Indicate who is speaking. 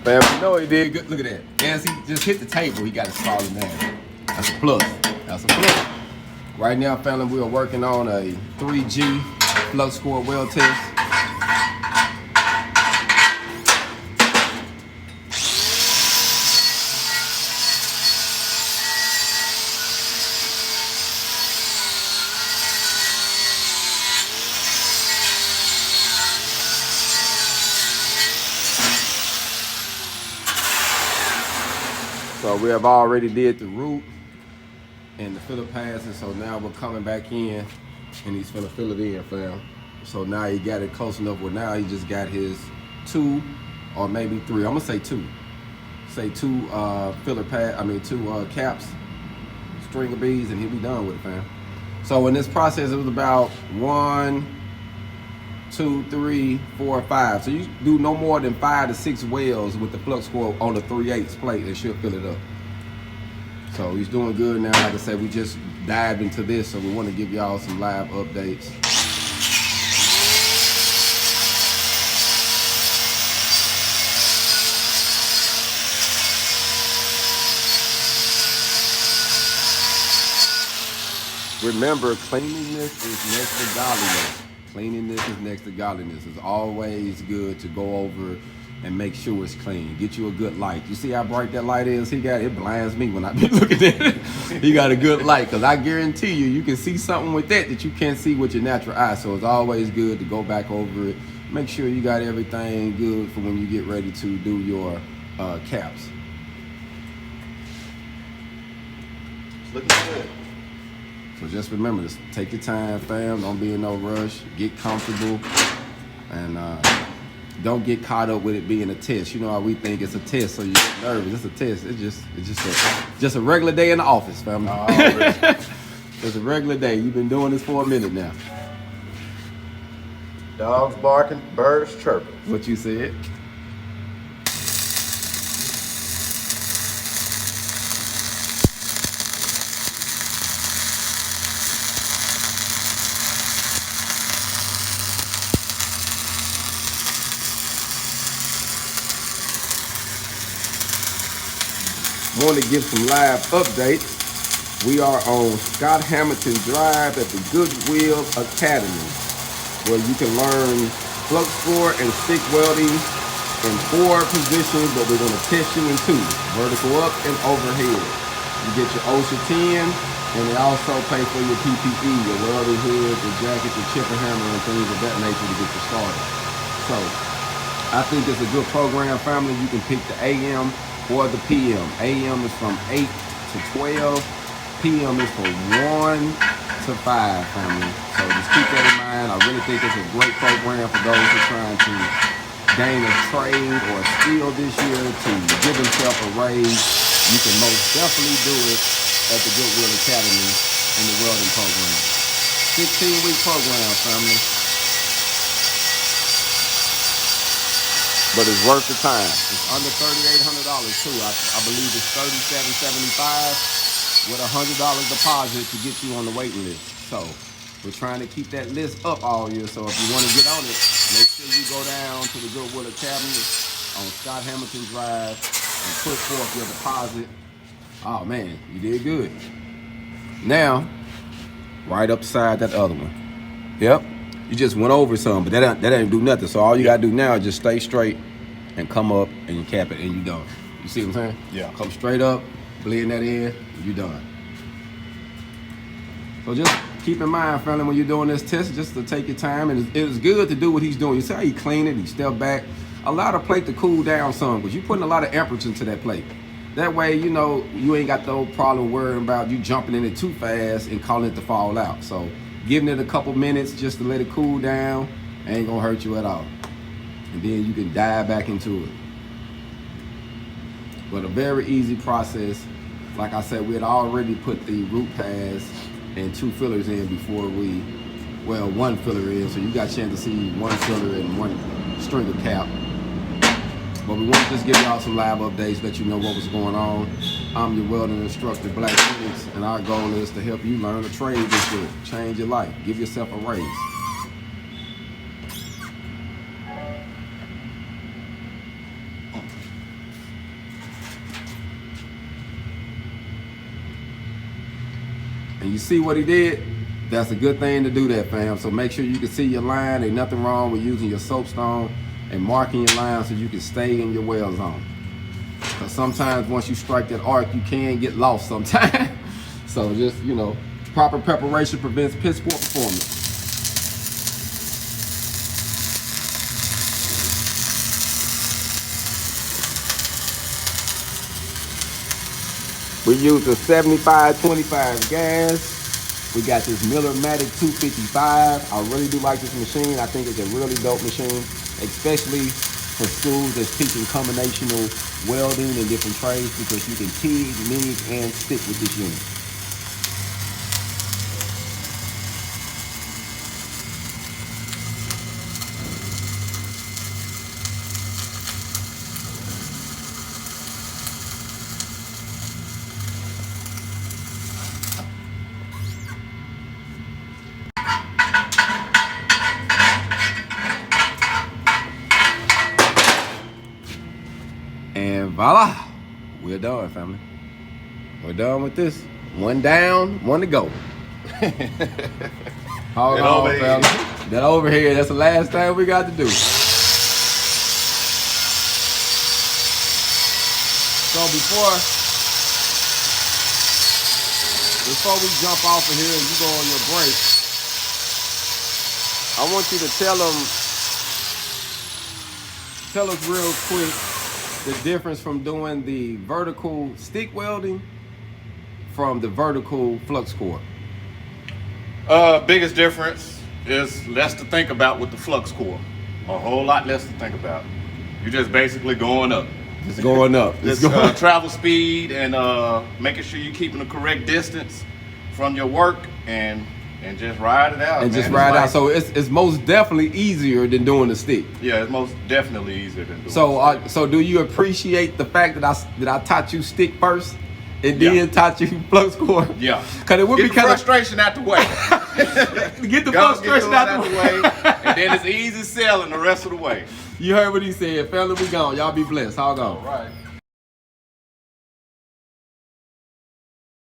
Speaker 1: Fam, you know he did good. Look at that. As he just hit the table, he got it falling down. That's a plus. That's a plus. Right now, family, we are working on a 3G flux core weld test. So we have already did the root and the filler pass, and so now we're coming back in and he's finna fill it in, fam. So now he got it close enough where now he just got his 2 or maybe 3. I'm gonna say 2. Say 2 filler pad, I mean 2 caps, string of beads, and he'll be done with it, fam. So in this process, it was about 1, 2, 3, 4, 5. So you do no more than 5 to 6 welds with the flux core on the 3/8 plate and she'll fill it up. So he's doing good now. Like I said, we just dived into this, so we want to give y'all some live updates. Remember, cleanliness is next to godliness. Cleanliness is next to godliness. It's always good to go over and make sure it's clean. Get you a good light. You see how bright that light is? It blinds me when I be looking at it. He got a good light, because I guarantee you can see something with that you can't see with your natural eye. So it's always good to go back over it. Make sure you got everything good for when you get ready to do your caps. It's looking good. So just remember this, take your time, fam. Don't be in no rush. Get comfortable, and don't get caught up with it being a test. You know how we think it's a test, so you get nervous. It's a test. It's just a regular day in the office, fam. It's a regular day. You've been doing this for a minute now.
Speaker 2: Dogs barking, birds chirping.
Speaker 1: What you said? Want to give some live updates. We are on Scott Hamilton Drive at the Goodwill Academy, where you can learn flux core and stick welding in 4 positions, but we're going to test you in 2, vertical up and overhead. You get your OSHA 10, and they also pay for your PPE, your welding hood, your jacket, your chipper hammer, and things of that nature to get you started. So I think it's a good program, family. You can pick the AM or the PM. AM is from 8 to 12. PM is from 1 to 5, family. So just keep that in mind. I really think it's a great program for those who are trying to gain a trade or a skill this year to give themselves a raise. You can most definitely do it at the Goodwill Academy in the welding program. 16-week program, family. But it's worth the time. It's under $3,800 too. I believe it's $3,775 with a $100 deposit to get you on the waiting list. So we're trying to keep that list up all year. So if you want to get on it, make sure you go down to the Goodwill Academy on Scott Hamilton Drive and put forth your deposit. Oh man, you did good. Now, right up beside that other one. Yep. You just went over some, but that ain't do nothing. So all you gotta do now is just stay straight and come up and you cap it and you done. You see what I'm saying?
Speaker 2: Yeah.
Speaker 1: Come straight up, blend that in, and you done. So just keep in mind, family, when you're doing this test, just to take your time, and it's good to do what he's doing. You see how he clean it, he step back. Allow the plate to cool down some, because you're putting a lot of amperage into that plate. That way, you know, you ain't got no problem worrying about you jumping in it too fast and calling it to fall out. So giving it a couple minutes just to let it cool down ain't gonna hurt you at all. And then you can dive back into it. But a very easy process. Like I said, we had already put the root pads and 2 fillers in before well, 1 filler in, so you got a chance to see 1 filler and 1 stringer cap. But we want to just give y'all some live updates, let you know what was going on. I'm your welding instructor, Black Phoenix, and our goal is to help you learn a trade this year. Change your life. Give yourself a raise. you see what he did? That's a good thing to do that, fam. So make sure you can see your line. Ain't nothing wrong with using your soapstone and marking your line so you can stay in your weld zone. Because sometimes once you strike that arc, you can get lost sometimes. So just, you know, proper preparation prevents piss poor performance. We use a 75-25 gas. We got this Miller-Matic 255. I really do like this machine. I think it's a really dope machine, especially for schools that's teaching combinational welding and different trades, because you can TIG, MIG, and stick with this unit. And voila, we're done, family. We're done with this. One down, one to go. Hold on, family. That overhead, that's the last thing we got to do. So before we jump off of here and you go on your break, I want you to tell us real quick the difference from doing the vertical stick welding from the vertical flux core.
Speaker 3: Biggest difference is less to think about with the flux core. A whole lot less to think about. You're just basically going up.
Speaker 1: It's going up.
Speaker 3: It's travel speed and making sure you're keeping the correct distance from your work and just ride it out.
Speaker 1: And man, just ride out. So it's most definitely easier than doing the stick.
Speaker 3: Yeah, it's most definitely easier than doing the stick.
Speaker 1: So do you appreciate the fact that I taught you stick first and then taught you flux core?
Speaker 3: Yeah.
Speaker 1: Because it would
Speaker 3: get
Speaker 1: be
Speaker 3: the
Speaker 1: kind
Speaker 3: frustration out the way.
Speaker 1: Get the frustration out the way.
Speaker 3: And then it's easy selling the rest of the way.
Speaker 1: You heard what he said. Family, we gone. Y'all be blessed. How gone?
Speaker 3: All right.